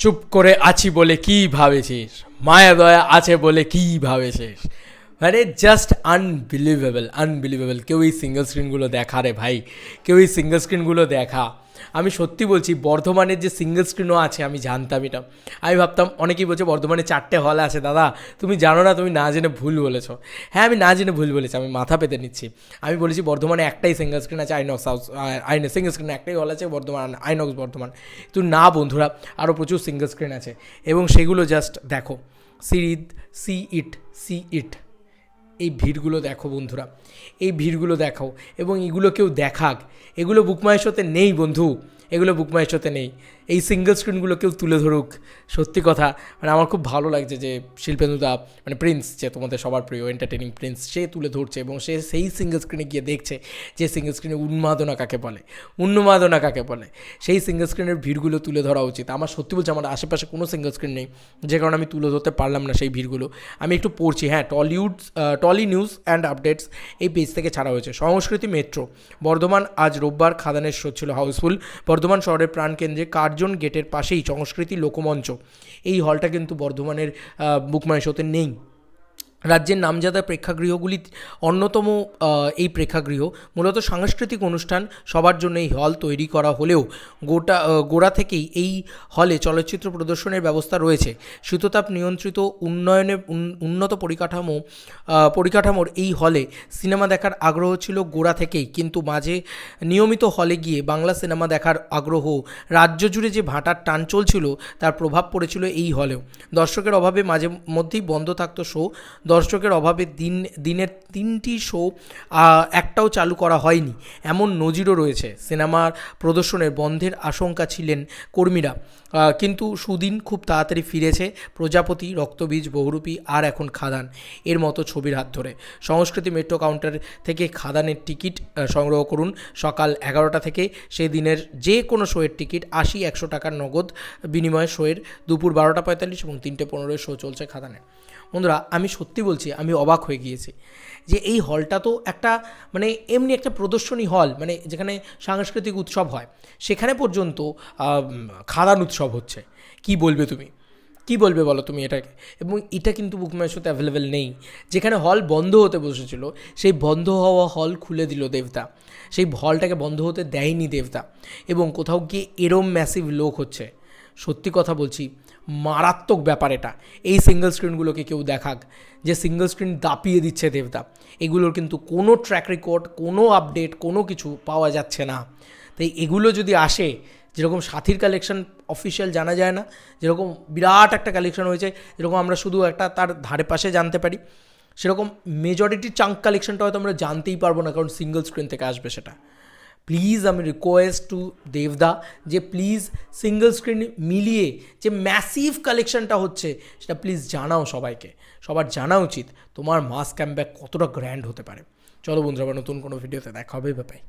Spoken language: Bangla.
চুপ করে আছি বলে কী ভাবেছিস, মায়া দয়া আছে বলে কী ভাবেছিস, মানে জাস্ট আনবিলিভেবল। কেউ এই সিঙ্গেল স্ক্রিনগুলো দেখা রে ভাই, কেউ এই সিঙ্গেল স্ক্রিনগুলো দেখা। আমি সত্যি বলছি, বর্ধমানের যে সিঙ্গেল স্ক্রিনও আছে আমি জানতাম এটা। আমি ভাবতাম, অনেকেই বলছে বর্ধমানে 4টে হল আছে। দাদা তুমি জানো না, তুমি না জেনে ভুল বলেছো। হ্যাঁ আমি না জেনে ভুল বলেছি, আমি মাথা পেতে নিচ্ছি। আমি বলেছি বর্ধমানে একটাই সিঙ্গেল স্ক্রিন আছে, আইনক্স হাউস সিঙ্গেল স্ক্রিন একটাই হল আছে বর্ধমান, আইনক্স বর্ধমান। তো না বন্ধুরা, আরও প্রচুর সিঙ্গেল স্ক্রিন আছে এবং সেগুলো জাস্ট দেখো। সি ইট এই ভিড়গুলো দেখো বন্ধুরা, এই ভিড়গুলো দেখাও এবং এগুলো কেউ দেখাক। এগুলো বুকমাই শোতে নেই বন্ধু, এগুলো বুকমাই শোতে নেই। এই সিঙ্গেল স্ক্রিনগুলো কেউ তুলে ধরুক। সত্যি কথা, মানে আমার খুব ভালো লাগছে যে শিল্পেন্দুদা, মানে প্রিন্স, যে তোমাদের সবার প্রিয় এন্টারটেনিং প্রিন্স, সে তুলে ধরছে এবং সে সেই সিঙ্গেল স্ক্রিনে গিয়ে দেখছে যে সিঙ্গেল স্ক্রিনে উন্মাদনা কাকে বলে, সেই সিঙ্গেল স্ক্রিনের ভিড়গুলো তুলে ধরা উচিত। আমার সত্যি বলছে, আমার আশেপাশে কোনো সিঙ্গেল স্ক্রিন নেই, যে কারণে আমি তুলে ধরতে পারলাম না সেই ভিড়গুলো। আমি একটু পড়ছি, হ্যাঁ, টলি নিউজ অ্যান্ড আপডেটস এই পেজ থেকে ছাড়া হয়েছে। সংস্কৃতি মেট্রো বর্ধমান আজ রোববার খাদানের শো ছিল হাউসফুল। বর্ধমান শহরের প্রাণকেন্দ্রে কার্জন গেটের পাশেই সংস্কৃতি লোকমঞ্চ, এই হলটা কিন্তু বর্ধমানের বুকমাই শোতে নেই। রাজ্যের নামজাদা প্রেক্ষাগৃহগুলি অন্যতম এই প্রেক্ষাগৃহ মূলত সাংস্কৃতিক অনুষ্ঠান সবার জন্য এই হল তৈরি করা হলেও গোড়া থেকেই এই হলে চলচ্চিত্র প্রদর্শনের ব্যবস্থা রয়েছে। শীততাপ নিয়ন্ত্রিত উন্নত পরিকাঠামোর এই হলে সিনেমা দেখার আগ্রহ ছিল গোড়া থেকেই, কিন্তু মাঝে নিয়মিত হলে গিয়ে বাংলা সিনেমা দেখার আগ্রহ, রাজ্য জুড়ে যে ভাটার টান চলছিল তার প্রভাব পড়েছিল এই হলেও। দর্শকের অভাবে মাঝে মধ্যেই বন্ধ থাকতো শো। দর্শকের অভাবে দিনের 3টি শো একটাও চালু করা হয়নি, এমন নজিরও রয়েছে। সিনেমার প্রদর্শনের বন্ধের আশঙ্কা ছিলেন কর্মীরা, কিন্তু সুদিন খুব তাড়াতাড়ি ফিরেছে। প্রজাপতি, রক্তবীজ, বহুরূপী আর এখন খাদান এর মতো ছবির হাত ধরে। সংস্কৃতি মেট্রো কাউন্টার থেকে খাদানের টিকিট সংগ্রহ করুন সকাল 11টা থেকে। সেই দিনের যে কোনো শোয়ের টিকিট 80-100 টাকার নগদ বিনিময়ে শোয়ের দুপুর 12:45 এবং 3:15 শো চলছে খাদানে। বন্ধুরা আমি সত্যি বলছি, আমি অবাক হয়ে গিয়েছি যে এই হলটা তো একটা, মানে এমনি একটা প্রদর্শনী হল, মানে যেখানে সাংস্কৃতিক উৎসব হয়, সেখানে পর্যন্ত খাদান উৎসব হচ্ছে। কি বলবে তুমি, কি বলবে বলো তুমি এটাকে? এবং এটা কিন্তু বুকমাই শোতে অ্যাভেলেবেল নেই। যেখানে হল বন্ধ হতে বসেছিল, সেই বন্ধ হওয়া হল খুলে দিল দেবদা, সেই হলটাকে বন্ধ হতে দেয়নি দেবদা, এবং কোথাও গিয়ে এরম ম্যাসিভ লোক হচ্ছে। সত্যি কথা বলছি, মারাত্মক ব্যাপার এটা। এই সিঙ্গেল স্ক্রিনগুলোকে কেউ দেখাক, যে সিঙ্গেল স্ক্রিন দাপিয়ে দিচ্ছে দেবদা। এগুলোর কিন্তু কোনো ট্র্যাক রেকর্ড, কোনো আপডেট, কোনো কিছু পাওয়া যাচ্ছে না। তাই এগুলো যদি আসে, যেরকম সাথীর কালেকশন অফিসিয়াল জানা যায় না, যেরকম বিরাট একটা কালেকশন হয়েছে, যেরকম আমরা শুধু একটা তার ধারে পাশে জানতে পারি, সেরকম মেজরিটি চাঙ্ক কালেকশনটা হয়তো আমরা জানতেই পারবো না, কারণ সিঙ্গেল স্ক্রিন থেকে আসবে সেটা। প্লিজ আমি রিকোয়েস্ট টু দেবদা যে প্লিজ সিঙ্গেল স্ক্রিন মিলিয়ে যে ম্যাসিভ কালেকশনটা হচ্ছে সেটা প্লিজ জানাও সবাইকে। সবার জানা উচিত তোমার মাস ক্যাম্পব্যাক কতটা গ্র্যান্ড হতে পারে। চলো বন্ধুরা, আবার নতুন কোনো ভিডিওতে দেখা হবে। বাই।